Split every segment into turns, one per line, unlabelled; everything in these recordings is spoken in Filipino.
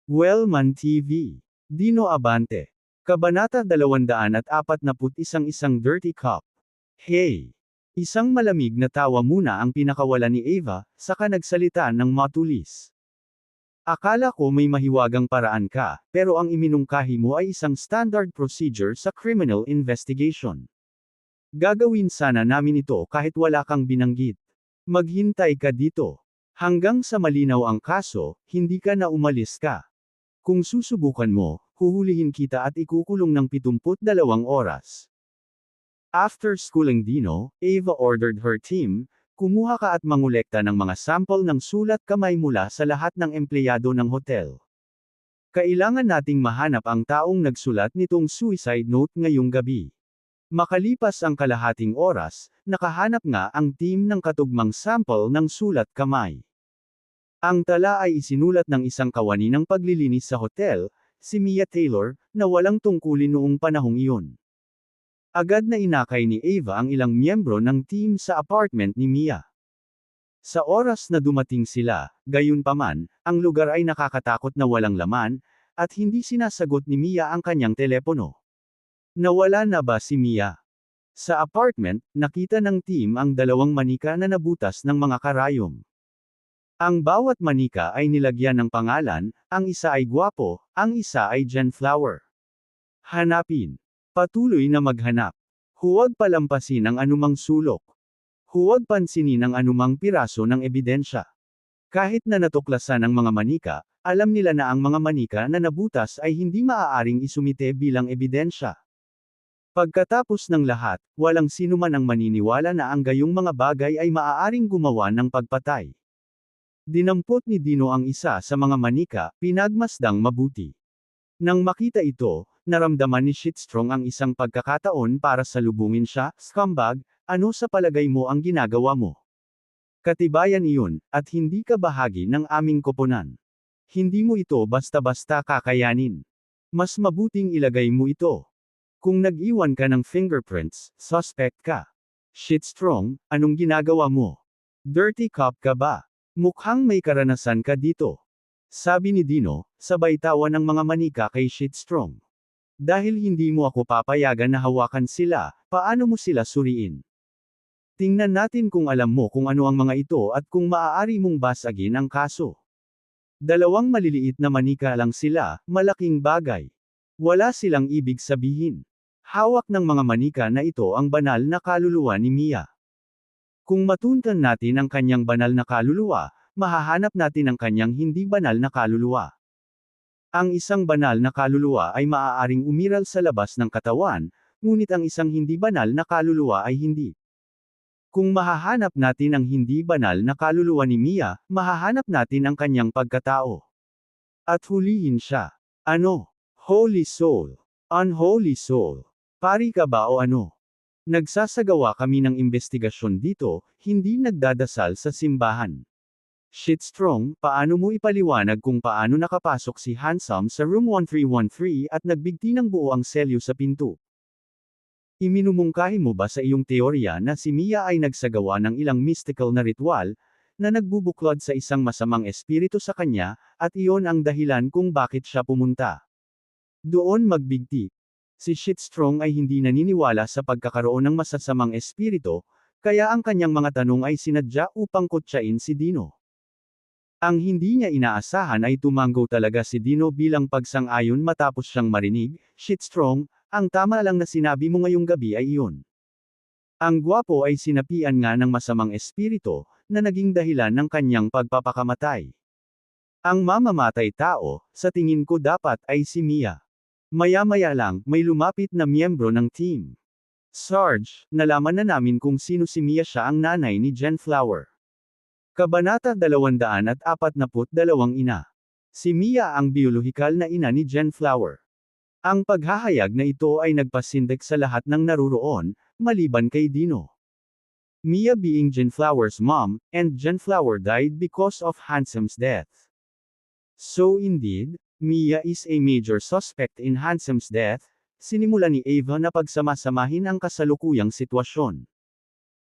Wellman TV. Dino Abante. Kabanata 241 Isang Dirty Cop. Hey! Isang malamig na tawa muna ang pinakawala ni Eva, saka nagsalita ng matulis. Akala ko may mahiwagang paraan ka, pero ang iminungkahi mo ay isang standard procedure sa criminal investigation. Gagawin sana namin ito kahit wala kang binanggit. Maghintay ka dito. Hanggang sa malinaw ang kaso, hindi ka na umalis ka. Kung susubukan mo, huhulihin kita at ikukulong ng 72 oras. After schooling Dino, Eva ordered her team, kumuha ka at mangolekta ng mga sample ng sulat kamay mula sa lahat ng empleyado ng hotel. Kailangan nating mahanap ang taong nagsulat nitong suicide note ngayong gabi. Makalipas ang kalahating oras, nakahanap nga ang team ng katugmang sample ng sulat kamay. Ang tala ay isinulat ng isang kawani ng paglilinis sa hotel, si Mia Taylor, na walang tungkulin noong panahong iyon. Agad na inakay ni Eva ang ilang miyembro ng team sa apartment ni Mia. Sa oras na dumating sila, gayunpaman, ang lugar ay nakakatakot na walang laman, at hindi sinasagot ni Mia ang kanyang telepono. Nawala na ba si Mia? Sa apartment, nakita ng team ang dalawang manika na nabutas ng mga karayom. Ang bawat manika ay nilagyan ng pangalan, ang isa ay gwapo, ang isa ay Genflower. Hanapin. Patuloy na maghanap. Huwag palampasin ang anumang sulok. Huwag pansinin ang anumang piraso ng ebidensya. Kahit na natuklasan ang mga manika, alam nila na ang mga manika na nabutas ay hindi maaaring isumite bilang ebidensya. Pagkatapos ng lahat, walang sinuman ang maniniwala na ang gayong mga bagay ay maaaring gumawa ng pagpatay. Dinampot ni Dino ang isa sa mga manika, pinagmasdang mabuti. Nang makita ito, naramdaman ni Shitstrong ang isang pagkakataon para salubungin siya. Scumbag, ano sa palagay mo ang ginagawa mo? Katibayan iyon, at hindi ka bahagi ng aming koponan. Hindi mo ito basta-basta kakayanin. Mas mabuting ilagay mo ito. Kung nag-iwan ka ng fingerprints, suspect ka. Shitstrong, anong ginagawa mo? Dirty cop ka ba? Mukhang may karanasan ka dito. Sabi ni Dino, sabay tawa ng mga manika kay Shitstrong. Dahil hindi mo ako papayagan na hawakan sila, paano mo sila suriin? Tingnan natin kung alam mo kung ano ang mga ito at kung maaari mong basagin ang kaso. Dalawang maliliit na manika lang sila, malaking bagay. Wala silang ibig sabihin. Hawak ng mga manika na ito ang banal na kaluluwa ni Mia. Kung matuntan natin ang kanyang banal na kaluluwa, mahahanap natin ang kanyang hindi banal na kaluluwa. Ang isang banal na kaluluwa ay maaaring umiral sa labas ng katawan, ngunit ang isang hindi banal na kaluluwa ay hindi. Kung mahahanap natin ang hindi banal na kaluluwa ni Mia, mahahanap natin ang kanyang pagkatao. At hulihin siya. Ano? Holy soul. Unholy soul. Pari ka ba o ano? Nagsasagawa kami ng investigasyon dito, hindi nagdadasal sa simbahan. Shitstrong, paano mo ipaliwanag kung paano nakapasok si Handsome sa room 1313 at nagbigti ng buo ang selyo sa pinto? Iminumungkahi mo ba sa iyong teorya na si Mia ay nagsagawa ng ilang mystical na ritual, na nagbubuklod sa isang masamang espiritu sa kanya, at iyon ang dahilan kung bakit siya pumunta doon magbigti? Si Shitstrong ay hindi naniniwala sa pagkakaroon ng masasamang espiritu, kaya ang kanyang mga tanong ay sinadya upang kutsain si Dino. Ang hindi niya inaasahan ay tumango talaga si Dino bilang pagsang-ayon matapos siyang marinig. Shitstrong, ang tama lang na sinabi mo ngayong gabi ay iyon. Ang gwapo ay sinapian nga ng masamang espiritu, na naging dahilan ng kanyang pagpapakamatay. Ang mamamatay tao, sa tingin ko dapat ay si Mia. Maya-maya lang, may lumapit na miyembro ng team. Sarge, nalaman na namin kung sino si Mia, siya ang nanay ni Genflower. Kabanata 242 Ina. Si Mia ang biolohikal na ina ni Genflower. Ang paghahayag na ito ay nagpasindak sa lahat ng naruroon, maliban kay Dino. Mia being Genflower's mom, and Genflower died because of Handsome's death. So indeed, Mia is a major suspect in Handsome's death. Sinimula ni Eva na pagsamasamahin ang kasalukuyang sitwasyon.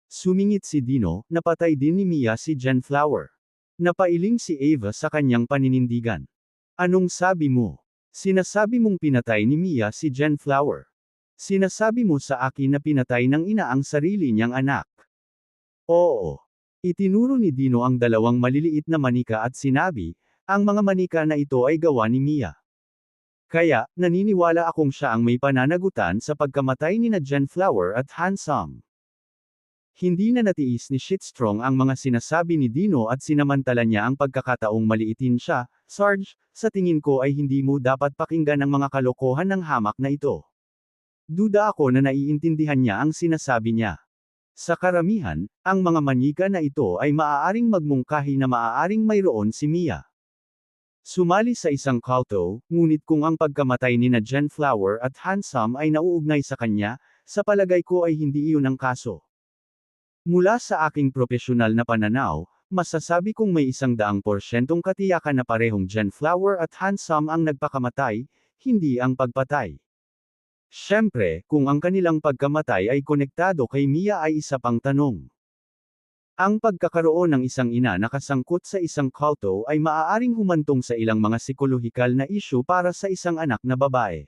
Sumingit si Dino, napatay din ni Mia si Genflower. Napailing si Eva sa kanyang paninindigan. Anong sabi mo? Sinasabi mong pinatay ni Mia si Genflower. Sinasabi mo sa akin na pinatay ng ina ang sarili niyang anak. Oo. Itinuro ni Dino ang dalawang maliliit na manika at sinabi, ang mga manika na ito ay gawa ni Mia. Kaya, naniniwala akong siya ang may pananagutan sa pagkamatay ni na Genflower at Handsome. Hindi na natiis ni Shitstrong ang mga sinasabi ni Dino at sinamantala niya ang pagkakataong maliitin siya. Sarge, sa tingin ko ay hindi mo dapat pakinggan ang mga kalokohan ng hamak na ito. Duda ako na naiintindihan niya ang sinasabi niya. Sa karamihan, ang mga manika na ito ay maaaring magmungkahi na maaaring mayroon si Mia. Sumali sa isang kulto, ngunit kung ang pagkamatay ni na Genflower at Handsome ay nauugnay sa kanya, sa palagay ko ay hindi iyon ang kaso. Mula sa aking propesyonal na pananaw, masasabi kong may 100% katiyakan na parehong Genflower at Handsome ang nagpakamatay, hindi ang pagpatay. Siyempre, kung ang kanilang pagkamatay ay konektado kay Mia ay isa pang tanong. Ang pagkakaroon ng isang ina na kasangkot sa isang kulto ay maaaring humantong sa ilang mga psikolohikal na issue para sa isang anak na babae.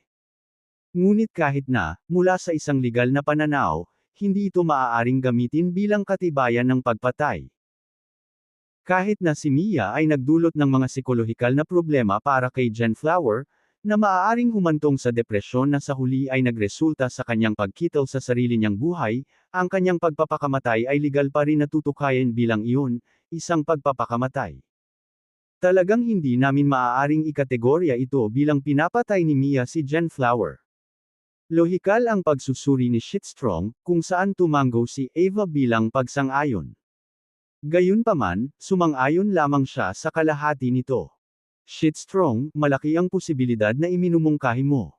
Ngunit kahit na, mula sa isang legal na pananaw, hindi ito maaaring gamitin bilang katibayan ng pagpatay. Kahit na si Mia ay nagdulot ng mga psikolohikal na problema para kay Genflower, na maaaring humantong sa depresyon na sa huli ay nagresulta sa kanyang pagkitol sa sarili niyang buhay, ang kanyang pagpapakamatay ay legal pa rin na tutukayin bilang iyon, isang pagpapakamatay. Talagang hindi namin maaaring ikategorya ito bilang pinapatay ni Mia si Genflower. Lohikal ang pagsusuri ni Shitstrong, kung saan tumanggo si Ava bilang pagsang-ayon. Gayunpaman, sumang-ayon lamang siya sa kalahati nito. Shitstrong, malaki ang posibilidad na iminumungkahi mo.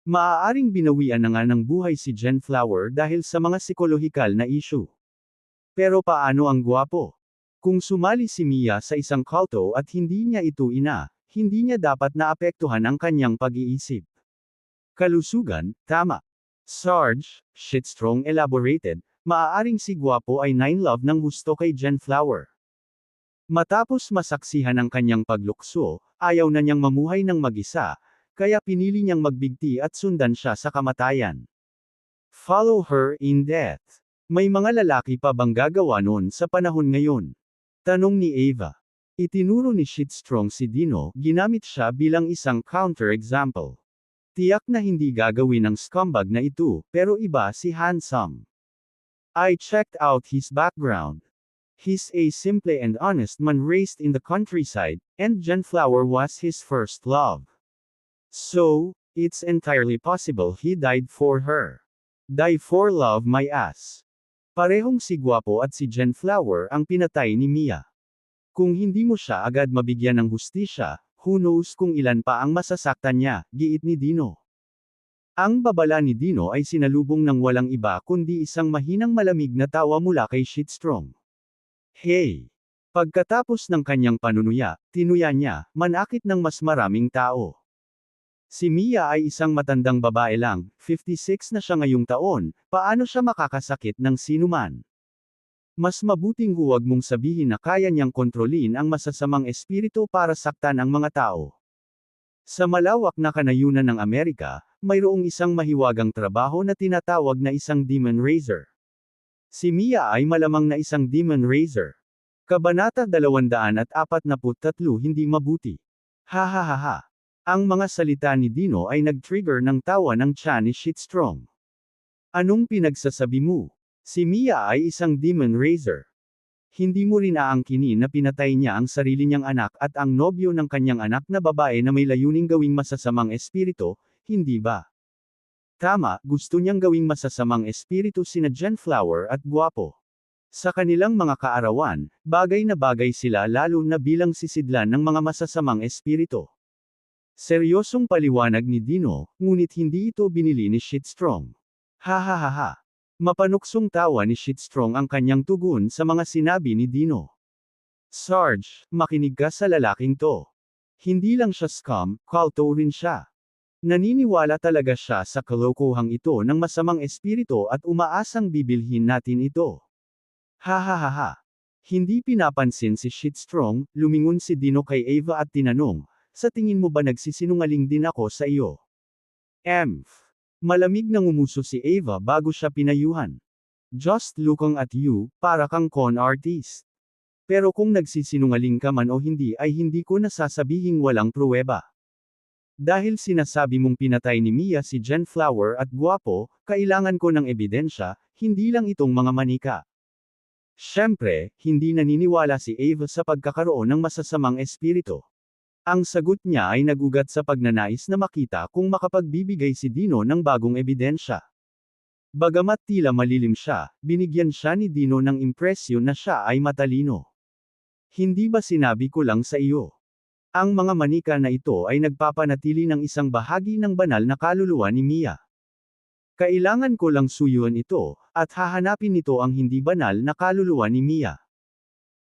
Maaaring binawian na nga ng buhay si Genflower dahil sa mga psikolohikal na issue. Pero paano ang gwapo? Kung sumali si Mia sa isang kulto at hindi niya ito ina, hindi niya dapat naapektuhan ang kanyang pag-iisip. Kalusugan, tama. Sarge, Shitstrong elaborated, maaaring si gwapo ay 9 love ng husto kay Genflower. Matapos masaksihan ang kanyang paglukso, ayaw na niyang mamuhay ng mag-isa, kaya pinili niyang magbigti at sundan siya sa kamatayan. Follow her in death. May mga lalaki pa bang gagawa noon sa panahon ngayon? Tanong ni Ava. Itinuro ni Shitstrong si Dino, ginamit siya bilang isang counter-example. Tiyak na hindi gagawin ng scumbag na ito, pero iba si Handsome. I checked out his background. He's a simple and honest man raised in the countryside, and Genflower was his first love. So, it's entirely possible he died for her. Die for love my ass. Parehong si Guapo at si Genflower ang pinatay ni Mia. Kung hindi mo siya agad mabigyan ng hustisya, who knows kung ilan pa ang masasaktan niya, giit ni Dino. Ang babala ni Dino ay sinalubong ng walang iba kundi isang mahinang malamig na tawa mula kay Shitstrong. Hey! Pagkatapos ng kanyang panunuya, tinuya niya, manakit ng mas maraming tao. Si Mia ay isang matandang babae lang, 56 na siya ngayong taon, paano siya makakasakit ng sinuman? Mas mabuting huwag mong sabihin na kaya niyang kontrolin ang masasamang espiritu para saktan ang mga tao. Sa malawak na kanayunan ng Amerika, mayroong isang mahiwagang trabaho na tinatawag na isang demon raiser. Si Mia ay malamang na isang demon raiser. Kabanata 243 Hindi mabuti. Hahaha. Ang mga salita ni Dino ay nag-trigger ng tawa ng tiyan ni Shitstrong. Anong pinagsasabi mo? Si Mia ay isang demon raiser. Hindi mo rin aangkinin na pinatay niya ang sarili niyang anak at ang nobyo ng kanyang anak na babae na may layuning gawing masasamang espiritu, hindi ba? Tama, gusto niyang gawing masasamang espiritu sina Genflower at Guapo. Sa kanilang mga kaarawan, bagay na bagay sila lalo na bilang sisidlan ng mga masasamang espiritu. Seryosong paliwanag ni Dino, ngunit hindi ito binili ni Shitstrong. Hahaha. Mapanuksong tawa ni Shitstrong ang kanyang tugon sa mga sinabi ni Dino. Sarge, makinig ka sa lalaking to. Hindi lang siya scum, kulto rin siya. Naniniwala talaga siya sa kalokohang ito ng masamang espiritu at umaasang bibilhin natin ito. Hahaha. Hindi pinapansin si Shitstrong, lumingon si Dino kay Ava at tinanong, sa tingin mo ba nagsisinungaling din ako sa iyo? Malamig na ngumuso si Ava bago siya pinayuhan. Just looking at you, para kang con artist. Pero kung nagsisinungaling ka man o hindi ay hindi ko nasasabihing walang pruweba. Dahil sinasabi mong pinatay ni Mia si Genflower at guwapo, kailangan ko ng ebidensya, hindi lang itong mga manika. Siyempre, hindi naniniwala si Ava sa pagkakaroon ng masasamang espiritu. Ang sagot niya ay nagugat sa pagnanais na makita kung makapagbibigay si Dino ng bagong ebidensya. Bagamat tila malilim siya, binigyan siya ni Dino ng impresyon na siya ay matalino. Hindi ba sinabi ko lang sa iyo? Ang mga manika na ito ay nagpapanatili ng isang bahagi ng banal na kaluluwa ni Mia. Kailangan ko lang suyuan ito, at hahanapin nito ang hindi banal na kaluluwa ni Mia.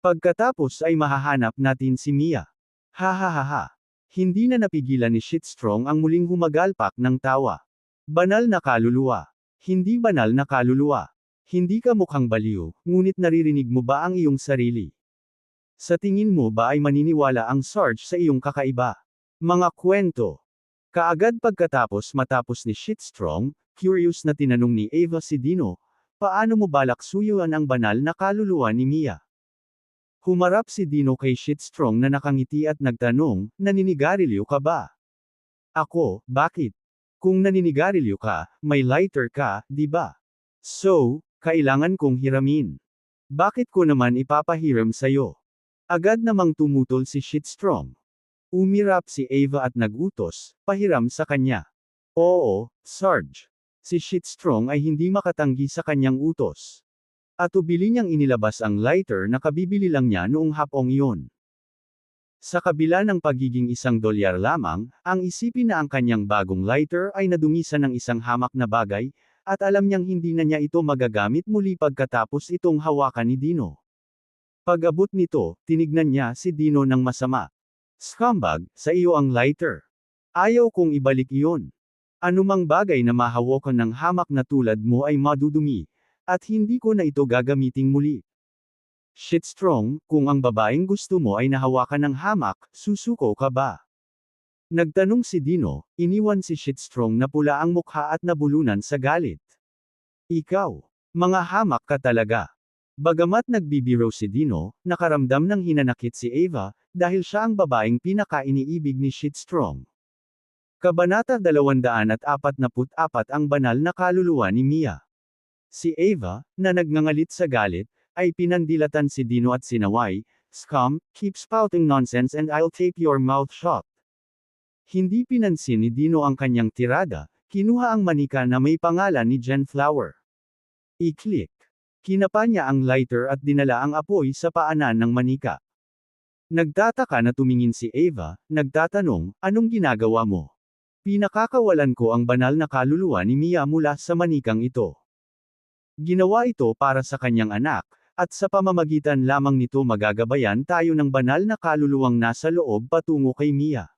Pagkatapos ay mahahanap natin si Mia. Hahaha. Hindi na napigilan ni Shitstrong ang muling humagalpak ng tawa. Banal na kaluluwa. Hindi banal na kaluluwa. Hindi ka mukhang baliw, ngunit naririnig mo ba ang iyong sarili? Sa tingin mo ba ay maniniwala ang Sarge sa iyong kakaiba? Mga kwento. Kaagad matapos ni Shitstrong, curious na tinanong ni Ava si Dino, paano mo balak suyuan ang banal na kaluluwa ni Mia? Humarap si Dino kay Shitstrong na nakangiti at nagtanong, naninigarilyo ka ba? Ako, bakit? Kung naninigarilyo ka, may lighter ka, di ba? So, kailangan kong hiramin. Bakit ko naman ipapahiram sa'yo? Agad namang tumutol si Shitstrong. Umirap si Ava at nagutos, pahiram sa kanya. Oo, Sarge. Si Shitstrong ay hindi makatanggi sa kanyang utos. At ubili niyang inilabas ang lighter na kabibili lang niya noong hapong iyon. Sa kabila ng pagiging $1 lamang, ang isipin na ang kanyang bagong lighter ay nadungisan ng isang hamak na bagay, at alam niyang hindi na niya ito magagamit muli pagkatapos itong hawakan ni Dino. Pag-abot nito, tinignan niya si Dino ng masama. Scumbag, sa iyo ang lighter. Ayaw kong ibalik iyon. Anumang bagay na mahawakan ng hamak na tulad mo ay madudumi, at hindi ko na ito gagamiting muli. Shitstrong, kung ang babaeng gusto mo ay nahawakan ng hamak, susuko ka ba? Nagtanong si Dino, iniwan si Shitstrong na pula ang mukha at nabulunan sa galit. Ikaw, mga hamak ka talaga. Bagamat nagbibiro si Dino, nakaramdam ng hinanakit si Ava, dahil siya ang babaeng pinaka-iniibig ni Shitstrong. Kabanata 244 ang banal na kaluluwa ni Mia. Si Ava, na nagngangalit sa galit, ay pinandilatan si Dino at sinaway, "Scum, keep spouting nonsense and I'll tape your mouth shut." Hindi pinansin ni Dino ang kanyang tirada, kinuha ang manika na may pangalan ni Genflower. I-click. Kinapa niya ang lighter at dinala ang apoy sa paanan ng manika. Nagtataka na tumingin si Ava, nagtatanong, anong ginagawa mo? Pinakakawalan ko ang banal na kaluluwa ni Mia mula sa manikang ito. Ginawa ito para sa kanyang anak, at sa pamamagitan lamang nito magagabayan tayo ng banal na kaluluwang nasa loob patungo kay Mia.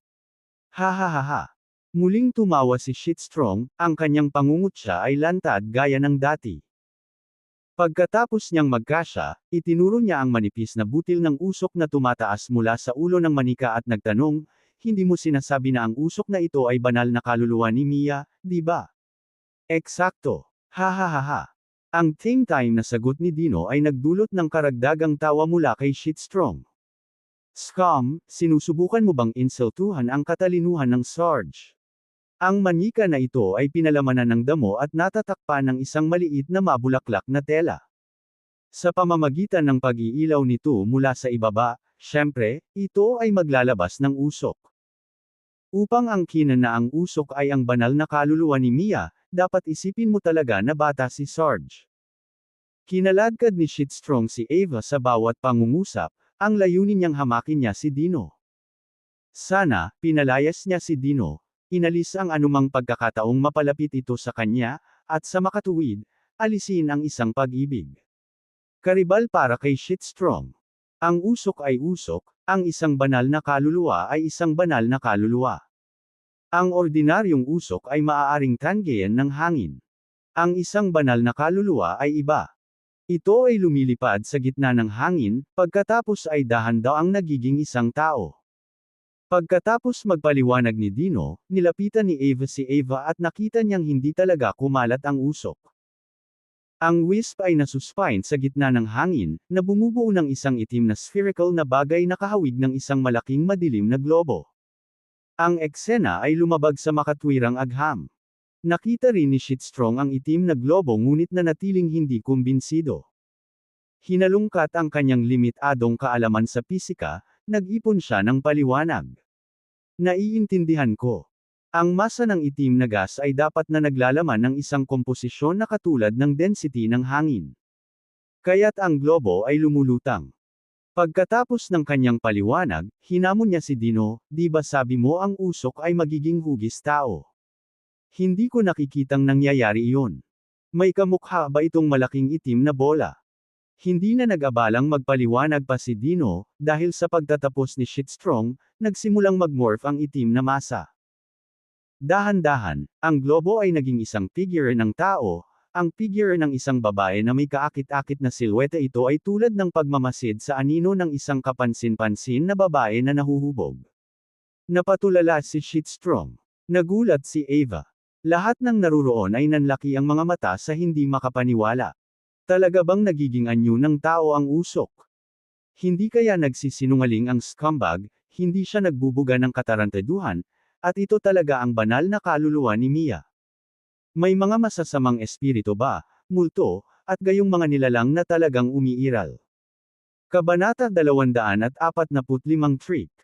Hahaha. Muling tumawa si Shitstrong, ang kanyang pangungutya ay lantad gaya ng dati. Pagkatapos niyang magkasya, itinuro niya ang manipis na butil ng usok na tumataas mula sa ulo ng manika at nagtanong, hindi mo sinasabi na ang usok na ito ay banal na kaluluwa ni Mia, di ba? Eksakto. Hahaha. Ang same time na sagot ni Dino ay nagdulot ng karagdagang tawa mula kay Shitstrong. Scum, sinusubukan mo bang insultuhan ang katalinuhan ng Sarge? Ang manika na ito ay pinalamanan ng damo at natatakpan ng isang maliit na mabulaklak na tela. Sa pamamagitan ng pag-iilaw nito mula sa ibaba, syempre, ito ay maglalabas ng usok. Upang angkinan na ang usok ay ang banal na kaluluwa ni Mia, dapat isipin mo talaga na bata si Sarge. Kinaladkad ni Shitstrong si Ava sa bawat pangungusap, ang layunin niyang hamakin niya si Dino. Sana, pinalayas niya si Dino. Inalis ang anumang pagkakataong mapalapit ito sa kanya, at sa makatuwid, alisin ang isang pag-ibig. Karibal para kay Shitstrong. Ang usok ay usok, ang isang banal na kaluluwa ay isang banal na kaluluwa. Ang ordinaryong usok ay maaaring tanggihan ng hangin. Ang isang banal na kaluluwa ay iba. Ito ay lumilipad sa gitna ng hangin, pagkatapos ay dahan-daang nagiging isang tao. Pagkatapos magpaliwanag ni Dino, nilapitan ni Ava si Ava at nakita niyang hindi talaga kumalat ang usok. Ang wisp ay nasuspine sa gitna ng hangin, na bumubuo ng isang itim na spherical na bagay na kahawig ng isang malaking madilim na globo. Ang eksena ay lumabag sa makatwirang agham. Nakita rin ni Shitstrong ang itim na globo ngunit nanatiling hindi kumbinsido. Hinalungkat ang kanyang limitadong kaalaman sa pisika, nag-ipon siya ng paliwanag. Naiintindihan ko. Ang masa ng itim na gas ay dapat na naglalaman ng isang komposisyon na katulad ng density ng hangin. Kaya't ang globo ay lumulutang. Pagkatapos ng kanyang paliwanag, hinamon niya si Dino, "Di ba sabi mo ang usok ay magiging hugis tao? Hindi ko nakikitang nangyayari iyon. May kamukha ba itong malaking itim na bola?" Hindi na nag-abalang magpaliwanag pa si Dino, dahil sa pagtatapos ni Shitstrong, nagsimulang mag-morph ang itim na masa. Dahan-dahan, ang globo ay naging isang figure ng tao, ang figure ng isang babae na may kaakit-akit na silwete. Ito ay tulad ng pagmamasid sa anino ng isang kapansin-pansin na babae na nahuhubog. Napatulala si Shitstrong. Nagulat si Ava. Lahat ng naruroon ay nanlaki ang mga mata sa hindi makapaniwala. Talaga bang nagiging anyo ng tao ang usok? Hindi kaya nagsisinungaling ang scumbag, hindi siya nagbubuga ng katarantaduhan, at ito talaga ang banal na kaluluwa ni Mia. May mga masasamang espiritu ba, multo, at gayong mga nilalang na talagang umiiral. Kabanata 245 Trick.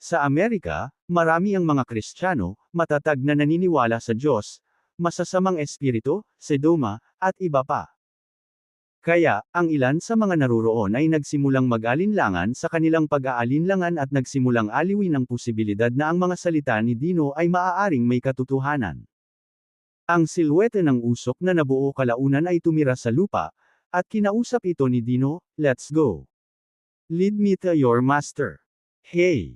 Sa Amerika, marami ang mga Kristiyano, matatag na naniniwala sa Diyos, masasamang espiritu, sedoma, at iba pa. Kaya, ang ilan sa mga naruroon ay nagsimulang mag-alinlangan sa kanilang pag-aalinlangan at nagsimulang aliwin ang posibilidad na ang mga salita ni Dino ay maaaring may katotohanan. Ang silwete ng usok na nabuo kalaunan ay tumira sa lupa, at kinausap ito ni Dino, "Let's go. Lead me to your master." Hey!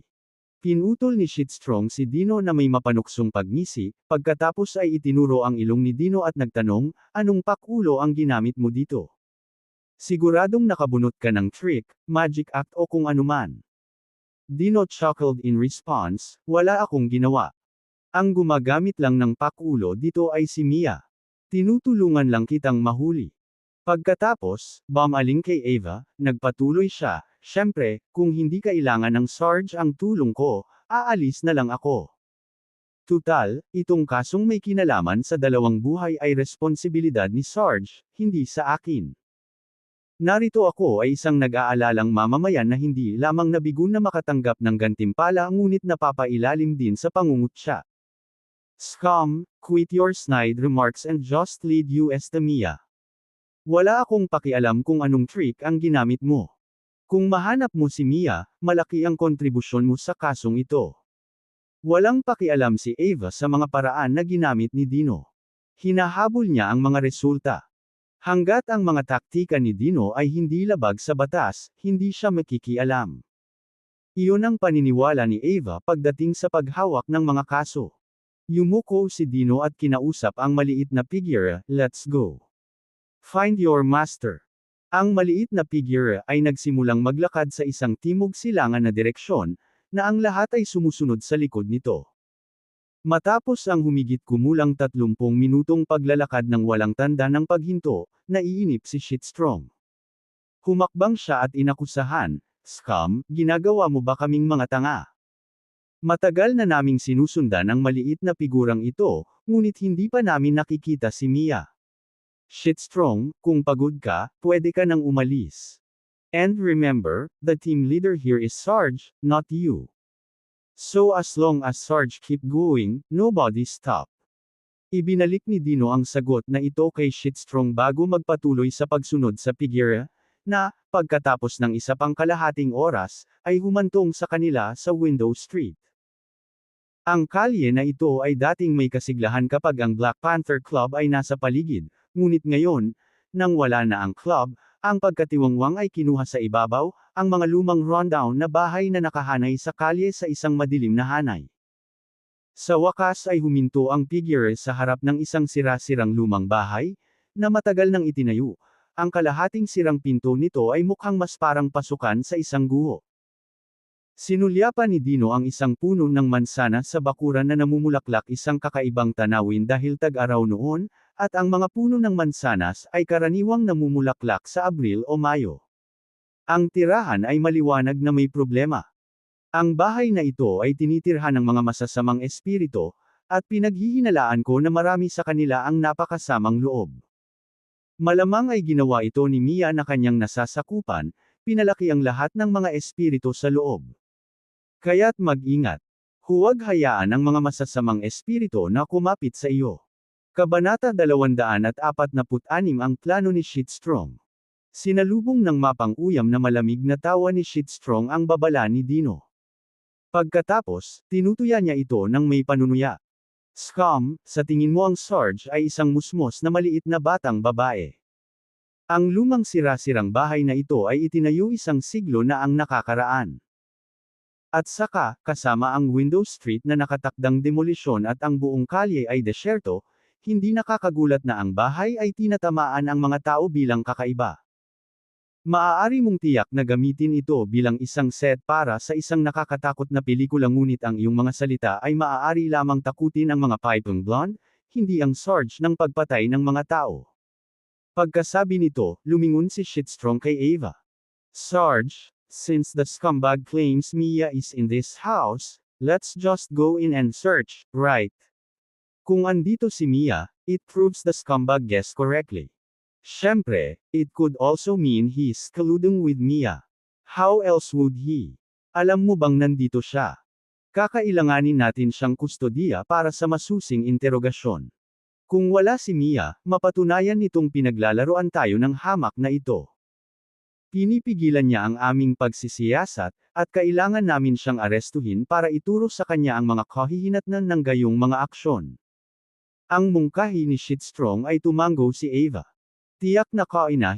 Pinutol ni Shitstrong si Dino na may mapanuksong pagngisi, pagkatapos ay itinuro ang ilong ni Dino at nagtanong, "Anong pakulo ang ginamit mo dito? Siguradong nakabunot ka ng trick, magic act o kung anuman?" Dino chuckled in response, "Wala akong ginawa. Ang gumagamit lang ng pakulo dito ay si Mia. Tinutulungan lang kitang mahuli." Pagkatapos, bumaling kay Ava, nagpatuloy siya, "Syempre, kung hindi kailangan ng Sarge ang tulong ko, aalis na lang ako. Tutal, itong kasong may kinalaman sa dalawang buhay ay responsibilidad ni Sarge, hindi sa akin. Narito ako ay isang nag-aalalang mamamayan na hindi lamang nabigo na makatanggap ng gantimpala ngunit napapailalim din sa pangungutya. Scum, quit your snide remarks and just lead us to Mia. Wala akong pakialam kung anong trick ang ginamit mo. Kung mahanap mo si Mia, malaki ang kontribusyon mo sa kasong ito." Walang pakialam si Ava sa mga paraan na ginamit ni Dino. Hinahabol niya ang mga resulta. Hanggat ang mga taktika ni Dino ay hindi labag sa batas, hindi siya makikialam. Iyon ang paniniwala ni Ava pagdating sa paghawak ng mga kaso. Yumuko si Dino at kinausap ang maliit na figure, "Let's go. Find your master." Ang maliit na figure ay nagsimulang maglakad sa isang timog-silangan na direksyon, na ang lahat ay sumusunod sa likod nito. Matapos ang humigit kumulang 30 minutong paglalakad ng walang tanda ng paghinto, naiinip si Shitstrong. Humakbang siya at inakusahan, "Scum, ginagawa mo ba kaming mga tanga? Matagal na naming sinusundan ang maliit na figurang ito, ngunit hindi pa namin nakikita si Mia. Shitstrong, kung pagod ka, pwede ka nang umalis. And remember, the team leader here is Sarge, not you. So as long as Sarge keep going, nobody stop." Ibinalik ni Dino ang sagot na ito kay Shitstrong bago magpatuloy sa pagsunod sa figure, na, pagkatapos ng isa pang kalahating oras, ay humantong sa kanila sa Window Street. Ang kalye na ito ay dating may kasiglahan kapag ang Black Panther Club ay nasa paligid, ngunit ngayon, nang wala na ang club, ang pagkatiwangwang ay kinuha sa ibabaw, ang mga lumang rundown na bahay na nakahanay sa kalye sa isang madilim na hanay. Sa wakas ay huminto ang figure sa harap ng isang sira-sirang lumang bahay, na matagal nang itinayo. Ang kalahating sirang pinto nito ay mukhang mas parang pasukan sa isang guho. Sinulyapan ni Dino ang isang puno ng mansana sa bakuran na namumulaklak, isang kakaibang tanawin dahil tag-araw noon, at ang mga puno ng mansanas ay karaniwang namumulaklak sa Abril o Mayo. Ang tirahan ay maliwanag na may problema. Ang bahay na ito ay tinitirhan ng mga masasamang espiritu, at pinaghihinalaan ko na marami sa kanila ang napakasamang loob. Malamang ay ginawa ito ni Mia na kanyang nasasakupan, pinalaki ang lahat ng mga espiritu sa loob. Kaya't mag-ingat. Huwag hayaan ang mga masasamang espiritu na kumapit sa iyo. Kabanata 246 ang plano ni Shitstrong. Sinalubong ng mapang-uyam na malamig na tawa ni Shitstrong ang babala ni Dino. Pagkatapos, tinutuya niya ito ng may panunuya. Scum, sa tingin mo ang Sarge ay isang musmos na maliit na batang babae. Ang lumang sira-sirang bahay na ito ay itinayo isang siglo na ang nakakaraan. At saka, kasama ang Window Street na nakatakdang demolisyon at ang buong kalye ay desyerto, hindi nakakagulat na ang bahay ay tinatamaan ang mga tao bilang kakaiba. Maaari mong tiyak na gamitin ito bilang isang set para sa isang nakakatakot na pelikula, ngunit ang iyong mga salita ay maaari lamang takutin ang mga Python Blonde, hindi ang Sarge ng pagpatay ng mga tao. Pagkasabi nito, lumingon si Shitstrong kay Ava. Sarge, since the scumbag claims Mia is in this house, let's just go in and search, right? Kung andito si Mia, it proves the scumbag guessed correctly. Syempre, it could also mean he's colluding with Mia. How else would he? Alam mo bang nandito siya? Kakailanganin natin siyang kustodiya para sa masusing interogasyon. Kung wala si Mia, mapatunayan nitong pinaglalaroan tayo ng hamak na ito. Pinipigilan niya ang aming pagsisiyasat, at kailangan namin siyang arestuhin para ituro sa kanya ang mga kahihinatnan ng gayong mga aksyon. Ang mungkahi ni Shitstrong ay tumango si Ava. Tiyak na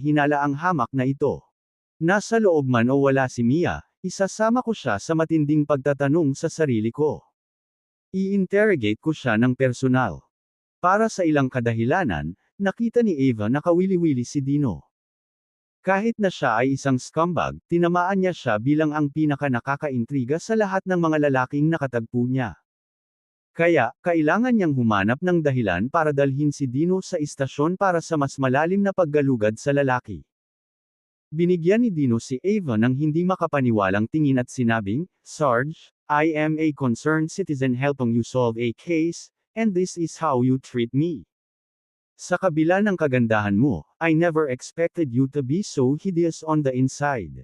hinala ang hamak na ito. Nasa loob man o wala si Mia, isasama ko siya sa matinding pagtatanong sa sarili ko. I-interrogate ko siya ng personal. Para sa ilang kadahilanan, nakita ni Ava na kawili-wili si Dino. Kahit na siya ay isang scumbag, tinamaan niya siya bilang ang pinaka-nakakaintriga sa lahat ng mga lalaking nakatagpo niya. Kaya, kailangan niyang humanap ng dahilan para dalhin si Dino sa istasyon para sa mas malalim na paggalugad sa lalaki. Binigyan ni Dino si Ava ng hindi makapaniwalang tingin at sinabing, Sarge, I am a concerned citizen helping you solve a case, and this is how you treat me. Sa kabila ng kagandahan mo, I never expected you to be so hideous on the inside.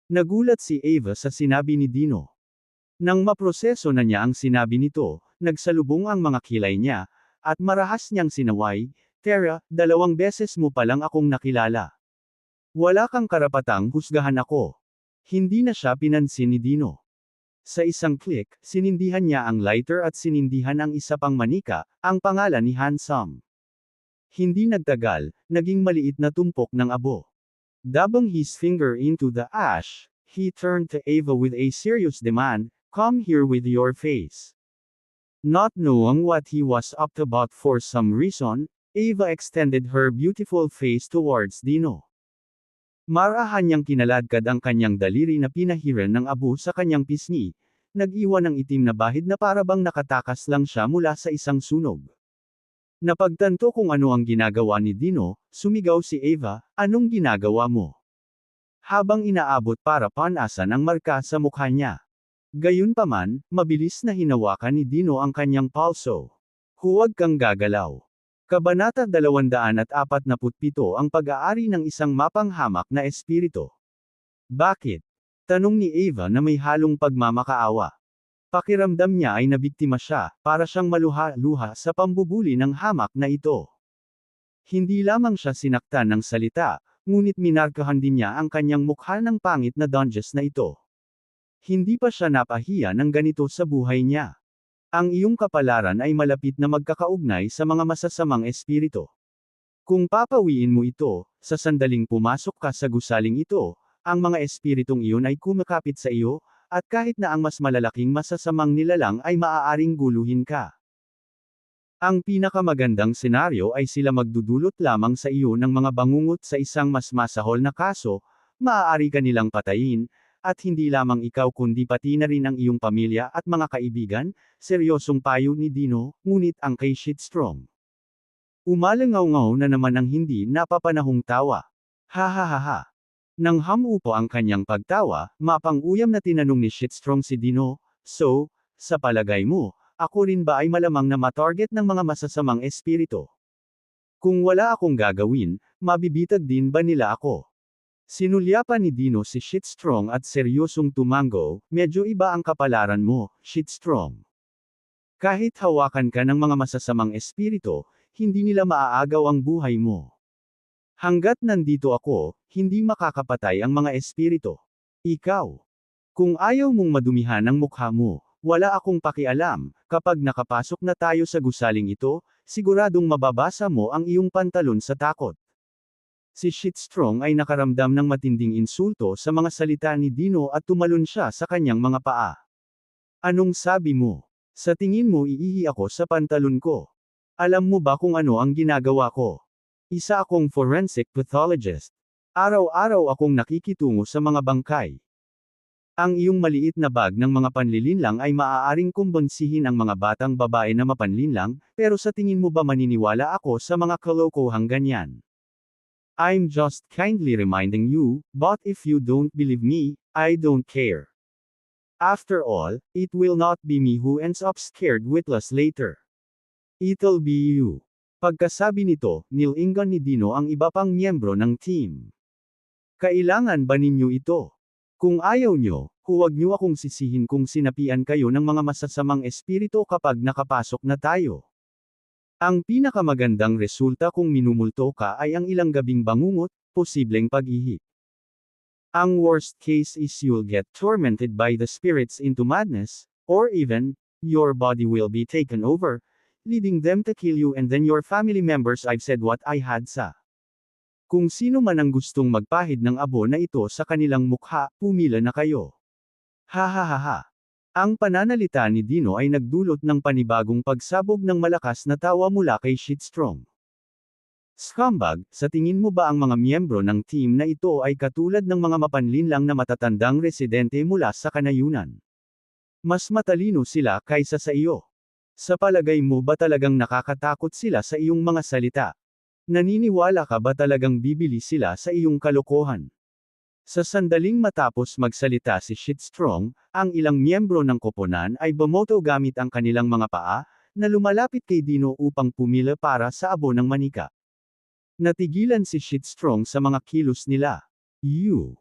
Nagulat si Ava sa sinabi ni Dino. Nang maproseso na niya ang sinabi nito, nagsalubong ang mga kilay niya, at marahas niyang sinaway, Tara, 2 beses mo palang akong nakilala. Wala kang karapatang husgahan ako. Hindi na siya pinansin ni Dino. Sa isang click, sinindihan niya ang lighter at sinindihan ang isa pang manika, ang pangalan ni Handsome. Hindi nagtagal, naging maliit na tumpok ng abo. Dabang his finger into the ash, he turned to Ava with a serious demand, come here with your face. Not knowing what he was up to, but for some reason, Ava extended her beautiful face towards Dino. Marahan niyang kinaladkad ang kanyang daliri na pinahiran ng abo sa kanyang pisngi, nag-iwan ng itim na bahid na parabang nakatakas lang siya mula sa isang sunog. Napagtanto kung ano ang ginagawa ni Dino, sumigaw si Ava, anong ginagawa mo? Habang inaabot para panasan ang marka sa mukha niya. Gayunpaman, mabilis na hinawakan ni Dino ang kanyang palso. Huwag kang gagalaw. Kabanata 247 ang pag-aari ng isang mapanghamak na espiritu. Bakit? Tanong ni Ava na may halong pagmamakaawa. Pakiramdam niya ay nabiktima siya, para siyang maluha-luha sa pambubuli ng hamak na ito. Hindi lamang siya sinaktan ng salita, ngunit minarkahan din niya ang kanyang mukha ng pangit na dungeons na ito. Hindi pa siya napahiya ng ganito sa buhay niya. Ang iyong kapalaran ay malapit na magkakaugnay sa mga masasamang espiritu. Kung papawiin mo ito, sa sandaling pumasok ka sa gusaling ito, ang mga espiritong iyon ay kumakapit sa iyo, at kahit na ang mas malalaking masasamang nilalang ay maaaring guluhin ka. Ang pinakamagandang senaryo ay sila magdudulot lamang sa iyo ng mga bangungot sa isang mas masahol na kaso, maaari ka nilang patayin, at hindi lamang ikaw kundi pati na rin ang iyong pamilya at mga kaibigan, seryosong payo ni Dino, ngunit ang kay Shitstrong. Umalangaw-ngaw na naman ang hindi napapanahong tawa. Ha ha ha ha. Nang hamupo ang kanyang pagtawa, mapang-uyam na tinanong ni Shitstrong si Dino, "So, sa palagay mo, ako rin ba ay malamang na matarget ng mga masasamang espiritu? Kung wala akong gagawin, mabibitag din ba nila ako?" Sinulyapan ni Dino si Shitstrong at seryosong tumango, "Medyo iba ang kapalaran mo, Shitstrong. Kahit hawakan ka ng mga masasamang espiritu, hindi nila maaagaw ang buhay mo. Hanggat nandito ako, hindi makakapatay ang mga espiritu. Ikaw. Kung ayaw mong madumihan ang mukha mo, wala akong pakialam, kapag nakapasok na tayo sa gusaling ito, siguradong mababasa mo ang iyong pantalon sa takot." Si Shitstrong ay nakaramdam ng matinding insulto sa mga salita ni Dino at tumalon siya sa kanyang mga paa. "Anong sabi mo? Sa tingin mo iihi ako sa pantalon ko? Alam mo ba kung ano ang ginagawa ko? Isa akong forensic pathologist. Araw-araw akong nakikitungo sa mga bangkay. Ang iyong maliit na bag ng mga panlilinlang ay maaaring kumbonsihin ang mga batang babae na mapanlinlang, pero sa tingin mo ba maniniwala ako sa mga kalokohang ganyan? I'm just kindly reminding you, but if you don't believe me, I don't care. After all, it will not be me who ends up scared witless later. It'll be you." Pagkasabi nito, nilingan ni Dino ang iba pang miyembro ng team. "Kailangan ba ninyo ito? Kung ayaw nyo, huwag nyo akong sisihin kung sinapian kayo ng mga masasamang espiritu kapag nakapasok na tayo. Ang pinakamagandang resulta kung minumulto ka ay ang ilang gabing bangungot, posibleng pag-ihi. Ang worst case is you'll get tormented by the spirits into madness, or even, your body will be taken over, leading them to kill you and then your family members." I've said what I had sa. Kung sino man ang gustong magpahid ng abo na ito sa kanilang mukha, pumila na kayo. Ha ha ha ha. Ang pananalita ni Dino ay nagdulot ng panibagong pagsabog ng malakas na tawa mula kay Shitstrong. "Scumbag, sa tingin mo ba ang mga miyembro ng team na ito ay katulad ng mga mapanlinlang na matatandang residente mula sa kanayunan? Mas matalino sila kaysa sa iyo. Sa palagay mo ba talagang nakakatakot sila sa iyong mga salita? Naniniwala ka ba talagang bibili sila sa iyong kalokohan?" Sa sandaling matapos magsalita si Shitstrong, ang ilang miyembro ng koponan ay bumoto gamit ang kanilang mga paa, na lumalapit kay Dino upang pumila para sa abo ng manika. Natigilan si Shitstrong sa mga kilos nila. You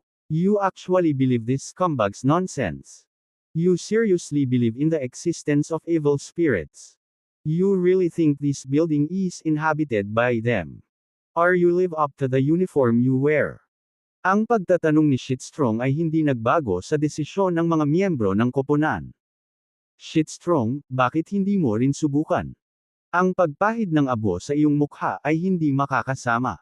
actually believe this scumbag's nonsense? You seriously believe in the existence of evil spirits? You really think this building is inhabited by them? Are you live up to the uniform you wear? Ang pagtatanong ni Shitstrong ay hindi nagbago sa desisyon ng mga miyembro ng koponan. "Shitstrong, bakit hindi mo rin subukan? Ang pagpahid ng abo sa iyong mukha ay hindi makakasama.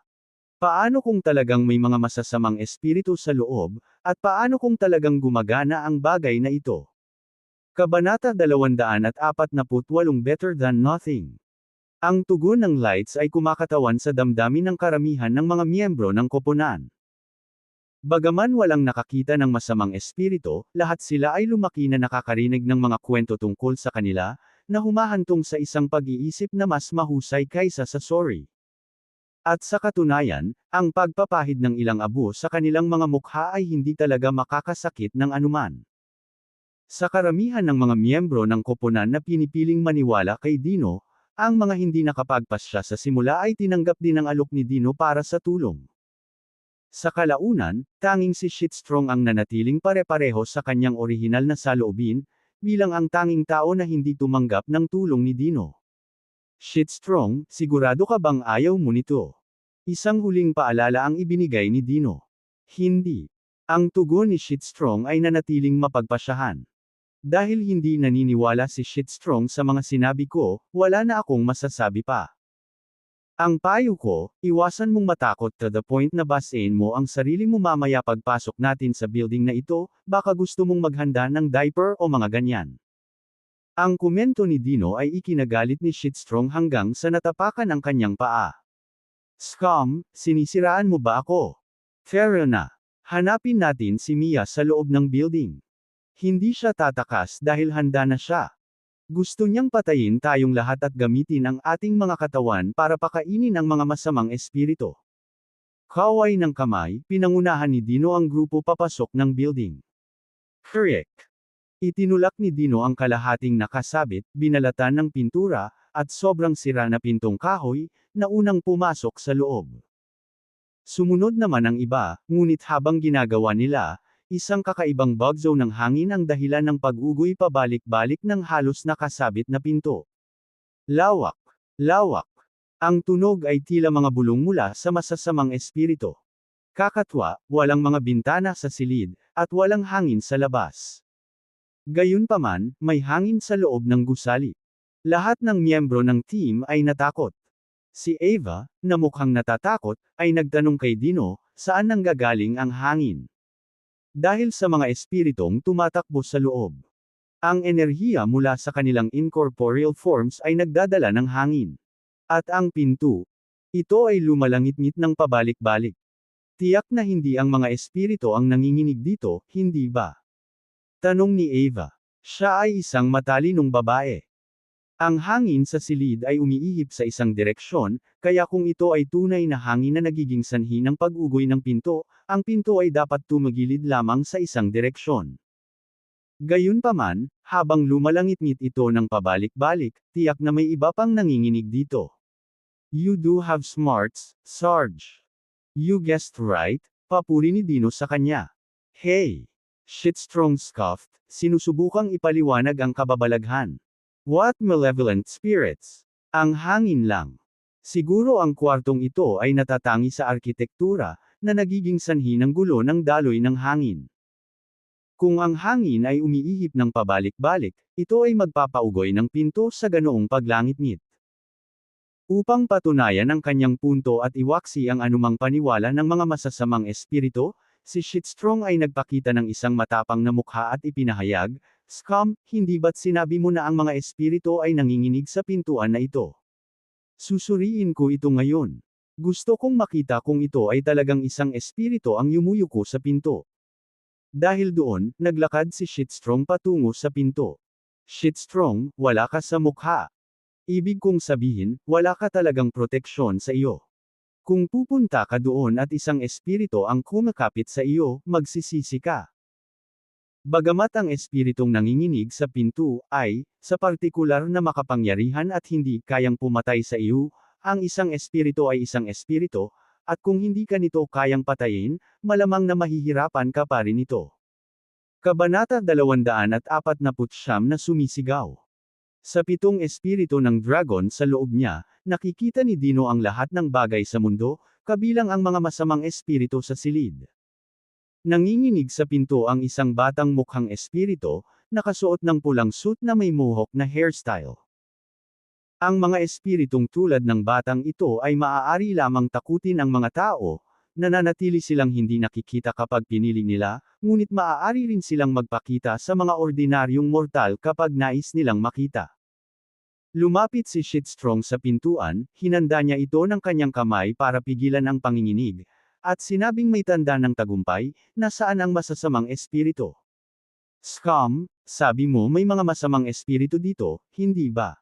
Paano kung talagang may mga masasamang espiritu sa loob, at paano kung talagang gumagana ang bagay na ito?" Kabanata 248 Better than nothing. Ang tugon ng lights ay kumakatawan sa damdamin ng karamihan ng mga miyembro ng koponan. Bagaman walang nakakita ng masamang espiritu, lahat sila ay lumaki na nakakarinig ng mga kwento tungkol sa kanila, na humahantong sa isang pag-iisip na mas mahusay kaysa sa sorry. At sa katunayan, ang pagpapahid ng ilang abo sa kanilang mga mukha ay hindi talaga makakasakit ng anuman. Sa karamihan ng mga miyembro ng koponan na pinipiling maniwala kay Dino, ang mga hindi nakapagpasya sa simula ay tinanggap din ang alok ni Dino para sa tulong. Sa kalaunan, tanging si Shitstrong ang nanatiling pare-pareho sa kanyang orihinal na saloobin, bilang ang tanging tao na hindi tumanggap ng tulong ni Dino. "Shitstrong, sigurado ka bang ayaw mo nito?" Isang huling paalala ang ibinigay ni Dino. "Hindi." Ang tugon ni Shitstrong ay nanatiling mapagpasyahan. Dahil hindi naniniwala si Shitstrong sa mga sinabi ko, wala na akong masasabi pa. Ang payo ko, iwasan mong matakot to the point na basain mo ang sarili mo mamaya pagpasok natin sa building na ito, baka gusto mong maghanda ng diaper o mga ganyan. Ang komento ni Dino ay ikinagalit ni Shitstrong hanggang sa natapakan ang kanyang paa. "Scum, sinisiraan mo ba ako? Fair na. Hanapin natin si Mia sa loob ng building. Hindi siya tatakas dahil handa na siya. Gusto niyang patayin tayong lahat at gamitin ang ating mga katawan para pakainin ang mga masamang espiritu. Kaway ng kamay, pinangunahan ni Dino ang grupo papasok ng building. Correct. Itinulak ni Dino ang kalahating nakasabit, binalatan ng pintura, at sobrang sira na pintong kahoy, na unang pumasok sa loob. Sumunod naman ang iba, ngunit habang ginagawa nila, isang kakaibang bagzo ng hangin ang dahilan ng pag-ugoy pabalik-balik ng halos nakasabit na pinto. Lawak. Lawak. Ang tunog ay tila mga bulong mula sa masasamang espiritu. Kakatwa, walang mga bintana sa silid, at walang hangin sa labas. Gayunpaman, may hangin sa loob ng gusali. Lahat ng miyembro ng team ay natakot. Si Ava, na mukhang natatakot, ay nagtanong kay Dino, saan nanggagaling ang hangin? Dahil sa mga espiritong tumatakbo sa loob. Ang enerhiya mula sa kanilang incorporeal forms ay nagdadala ng hangin. At ang pinto, ito ay lumalangit-ngit ng pabalik-balik. Tiyak na hindi ang mga espiritu ang nanginginig dito, hindi ba? Tanong ni Ava. Siya ay isang matalinong babae. Ang hangin sa silid ay umiihip sa isang direksyon, kaya kung ito ay tunay na hangin na nagiging sanhi ng pag-ugoy ng pinto, ang pinto ay dapat tumagilid lamang sa isang direksyon. Gayunpaman, habang lumalangit-ngit ito ng pabalik-balik, tiyak na may iba pang nanginginig dito. You do have smarts, Sarge. You guessed right, papuri ni Dino sa kanya. Hey! Shitstrong scoffed, sinusubukang ipaliwanag ang kababalaghan. What malevolent spirits! Ang hangin lang. Siguro ang kwartong ito ay natatangi sa arkitektura, na nagiging sanhi ng gulo ng daloy ng hangin. Kung ang hangin ay umiihip ng pabalik-balik, ito ay magpapaugoy ng pinto sa ganoong paglangit-ngit. Upang patunayan ang kanyang punto at iwaksi ang anumang paniwala ng mga masasamang espiritu, si Shitstrong ay nagpakita ng isang matapang na mukha at ipinahayag, Scum, hindi ba't sinabi mo na ang mga espiritu ay nanginginig sa pintuan na ito? Susuriin ko ito ngayon. Gusto kong makita kung ito ay talagang isang espiritu ang yumuyuko sa pinto. Dahil doon, naglakad si Shitstrong patungo sa pinto. Shitstrong, wala ka sa mukha. Ibig kong sabihin, wala ka talagang proteksyon sa iyo. Kung pupunta ka doon at isang espiritu ang kumakapit sa iyo, magsisisi ka. Bagamat ang espiritong nanginginig sa pinto ay, sa partikular na makapangyarihan at hindi kayang pumatay sa iyo, ang isang espiritu ay isang espiritu, at kung hindi ka nito kayang patayin, malamang na mahihirapan ka pa rin nito. Kabanata 249 na sumisigaw. Sa 7 espiritu ng dragon sa loob niya, nakikita ni Dino ang lahat ng bagay sa mundo, kabilang ang mga masamang espiritu sa silid. Nanginginig sa pinto ang isang batang mukhang espiritu, nakasuot ng pulang suit na may mohawk na hairstyle. Ang mga espiritong tulad ng batang ito ay maaari lamang takutin ang mga tao, nananatili silang hindi nakikita kapag pinili nila, ngunit maaari rin silang magpakita sa mga ordinaryong mortal kapag nais nilang makita. Lumapit si Shitstrong sa pintuan, hinanda niya ito ng kanyang kamay para pigilan ang panginginig, at sinabing may tanda ng tagumpay, nasaan ang masasamang espiritu. Scum, sabi mo may mga masamang espiritu dito, hindi ba?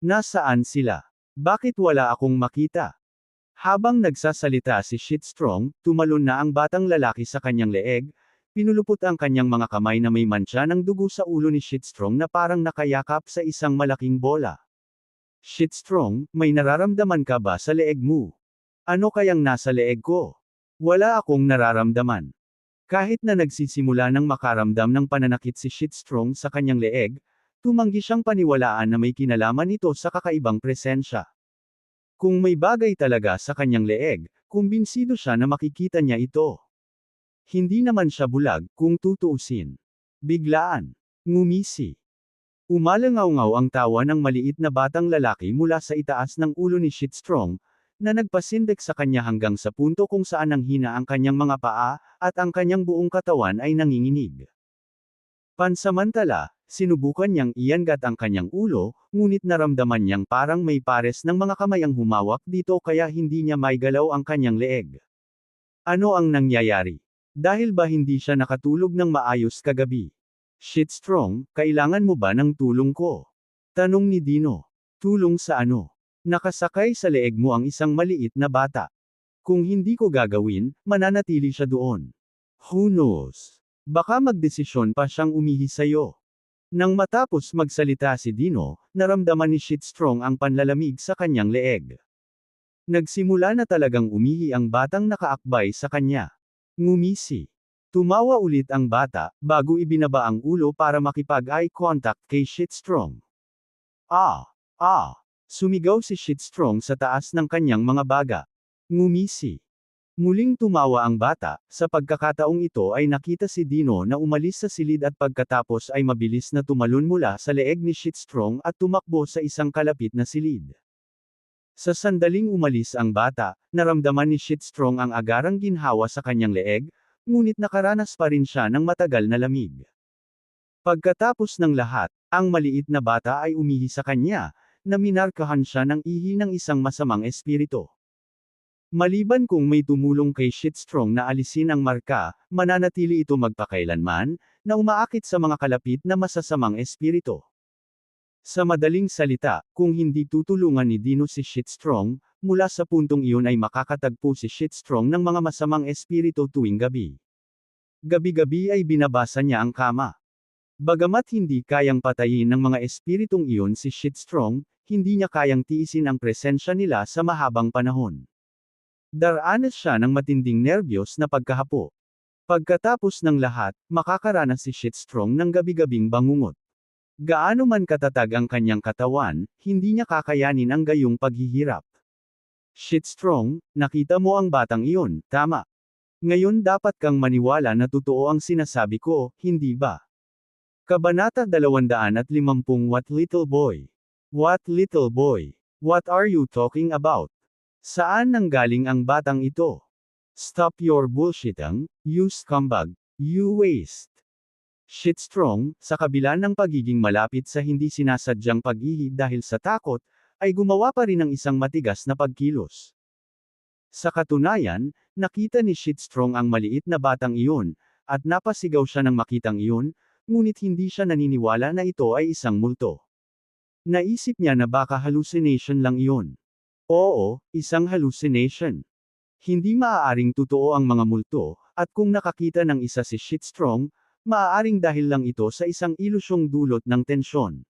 Nasaan sila? Bakit wala akong makita? Habang nagsasalita si Shitstrong, tumalon na ang batang lalaki sa kanyang leeg, pinulupot ang kanyang mga kamay na may mantsa ng dugo sa ulo ni Shitstrong na parang nakayakap sa isang malaking bola. Shitstrong, may nararamdaman ka ba sa leeg mo? Ano kayang nasa leeg ko? Wala akong nararamdaman. Kahit na nagsisimula ng makaramdam ng pananakit si Shitstrong sa kanyang leeg, tumanggi siyang paniwalaan na may kinalaman ito sa kakaibang presensya. Kung may bagay talaga sa kanyang leeg, kumbinsido siya na makikita niya ito. Hindi naman siya bulag, kung tutuusin. Biglaan. Ngumisi. Umalangaw-ngaw ang tawa ng maliit na batang lalaki mula sa itaas ng ulo ni Shitstrong, na nagpasindek sa kanya hanggang sa punto kung saan nanghina ang kanyang mga paa, at ang kanyang buong katawan ay nanginginig. Pansamantala, sinubukan niyang iangat ang kanyang ulo, ngunit naramdaman niyang parang may pares ng mga kamay ang humawak dito kaya hindi niya maigalaw ang kanyang leeg. Ano ang nangyayari? Dahil ba hindi siya nakatulog ng maayos kagabi? Shitstrong, kailangan mo ba ng tulong ko? Tanong ni Dino. Tulong sa ano? Nakasakay sa leeg mo ang isang maliit na bata. Kung hindi ko gagawin, mananatili siya doon. Who knows? Baka magdesisyon pa siyang umihi sa'yo. Nang matapos magsalita si Dino, naramdaman ni Shitstrong ang panlalamig sa kanyang leeg. Nagsimula na talagang umihi ang batang nakaakbay sa kanya. Ngumisi. Tumawa ulit ang bata, bago ibinaba ang ulo para makipag-eye contact kay Shitstrong. Ah! Ah! Sumigaw si Shitstrong sa taas ng kanyang mga baga. Ngumisi. Muling tumawa ang bata, sa pagkakataong ito ay nakita si Dino na umalis sa silid at pagkatapos ay mabilis na tumalon mula sa leeg ni Shitstrong at tumakbo sa isang kalapit na silid. Sa sandaling umalis ang bata, naramdaman ni Shitstrong ang agarang ginhawa sa kanyang leeg, ngunit nakaranas pa rin siya ng matagal na lamig. Pagkatapos ng lahat, ang maliit na bata ay umihi sa kanya, na minarkahan siya ng ihi ng isang masamang espiritu. Maliban kung may tumulong kay Shitstrong na alisin ang marka, mananatili ito magpakailanman, na umaakit sa mga kalapit na masasamang espiritu. Sa madaling salita, kung hindi tutulungan ni Dino si Shitstrong, mula sa puntong iyon ay makakatagpo si Shitstrong ng mga masamang espiritu tuwing gabi. Gabi-gabi ay binabasa niya ang kama. Bagamat hindi kayang patayin ng mga espiritong iyon si Shitstrong, hindi niya kayang tiisin ang presensya nila sa mahabang panahon. Daranas siya ng matinding nerbiyos na pagkahapo. Pagkatapos ng lahat, makakaranas si Shitstrong ng gabi-gabing bangungot. Gaano man katatag ang kanyang katawan, hindi niya kakayanin ang gayong paghihirap. Shitstrong, nakita mo ang batang iyon, tama. Ngayon dapat kang maniwala na totoo ang sinasabi ko, hindi ba? Kabanata 250 What little boy? What little boy? What are you talking about? Saan nanggaling ang batang ito? Stop your bullshitting, you scumbag, you waste. Shitstrong, sa kabila ng pagiging malapit sa hindi sinasadyang pag-ihi dahil sa takot, ay gumawa pa rin ng isang matigas na pagkilos. Sa katunayan, nakita ni Shitstrong ang maliit na batang iyon, at napasigaw siya nang makitang iyon, ngunit hindi siya naniniwala na ito ay isang multo. Naisip niya na baka hallucination lang iyon. Oo, isang hallucination. Hindi maaaring totoo ang mga multo, at kung nakakita ng isa si Shitstrong, maaaring dahil lang ito sa isang ilusyong dulot ng tensyon.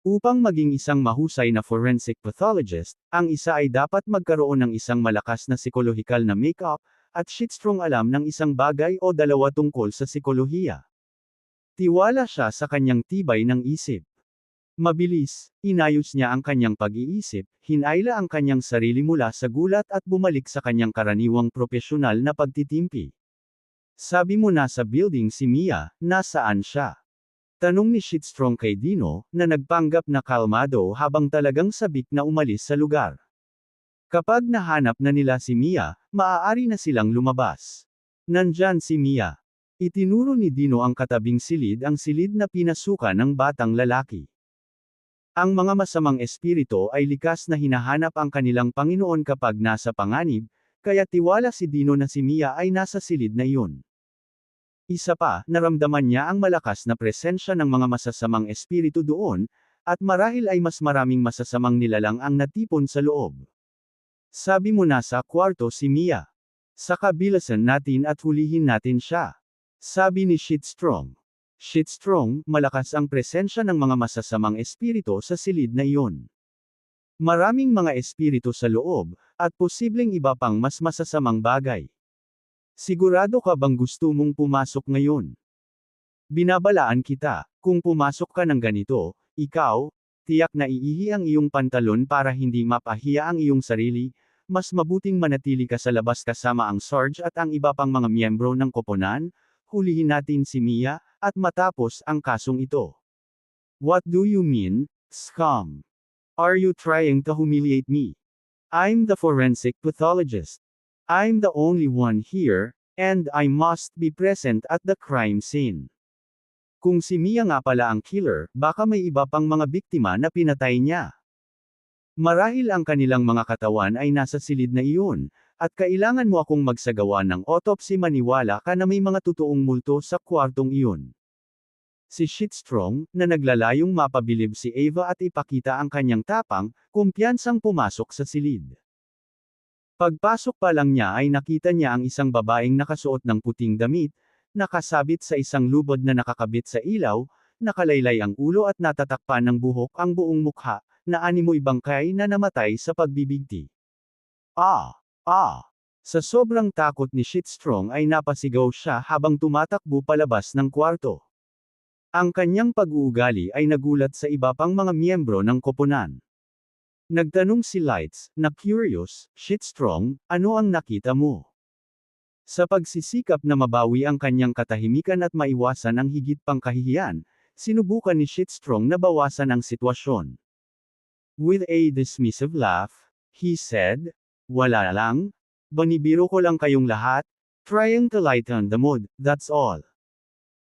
Upang maging isang mahusay na forensic pathologist, ang isa ay dapat magkaroon ng isang malakas na psikolohikal na make-up, at Shitstrong alam ng isang bagay o dalawa tungkol sa psikolohiya. Tiwala siya sa kanyang tibay ng isip. Mabilis, inayos niya ang kanyang pag-iisip, hinayla ang kanyang sarili mula sa gulat at bumalik sa kanyang karaniwang propesyonal na pagtitimpi. Sabi mo nasa building si Mia, nasaan siya? Tanong ni Shitstrong kay Dino, na nagpanggap na kalmado habang talagang sabik na umalis sa lugar. Kapag nahanap na nila si Mia, maaari na silang lumabas. Nandyan si Mia. Itinuro ni Dino ang katabing silid, ang silid na pinasukan ng batang lalaki. Ang mga masamang espiritu ay likas na hinahanap ang kanilang Panginoon kapag nasa panganib, kaya tiwala si Dino na si Mia ay nasa silid na iyon. Isa pa, naramdaman niya ang malakas na presensya ng mga masasamang espiritu doon, at marahil ay mas maraming masasamang nilalang ang natipon sa loob. Sabi mo nasa kwarto si Mia. Saka bilasan natin at hulihin natin siya. Sabi ni Shitstrong. Shitstrong, malakas ang presensya ng mga masasamang espiritu sa silid na iyon. Maraming mga espiritu sa loob, at posibleng iba pang mas masasamang bagay. Sigurado ka bang gusto mong pumasok ngayon? Binabalaan kita, kung pumasok ka ng ganito, ikaw, tiyak na iihi ang iyong pantalon para hindi mapahiya ang iyong sarili, mas mabuting manatili ka sa labas kasama ang Sarge at ang iba pang mga miyembro ng koponan, hulihin natin si Mia, at matapos ang kasong ito. What do you mean, scum? Are you trying to humiliate me? I'm the forensic pathologist. I'm the only one here, and I must be present at the crime scene. Kung si Mia nga pala ang killer, baka may iba pang mga biktima na pinatay niya. Marahil ang kanilang mga katawan ay nasa silid na iyon, at kailangan mo akong magsagawa ng autopsy, maniwala ka na may mga totoong multo sa kwartong iyon. Si Shitstrong, na naglalayong mapabilib si Ava at ipakita ang kanyang tapang, kumpiyansang pumasok sa silid. Pagpasok pa lang niya ay nakita niya ang isang babaeng nakasuot ng puting damit, nakasabit sa isang lubod na nakakabit sa ilaw, nakalaylay ang ulo at natatakpan ng buhok ang buong mukha, na animoy bangkay na namatay sa pagbibigti. Ah! Ah! Sa sobrang takot ni Shitstrong ay napasigaw siya habang tumatakbo palabas ng kwarto. Ang kanyang pag-uugali ay nagulat sa iba pang mga miyembro ng koponan. Nagtanong si Lights, na curious, Shitstrong, ano ang nakita mo? Sa pagsisikap na mabawi ang kanyang katahimikan at maiwasan ang higit pang kahihiyan, sinubukan ni Shitstrong na bawasan ang sitwasyon. With a dismissive laugh, he said, "Wala lang. Banibiro ko lang kayong lahat, trying to lighten the mood, that's all."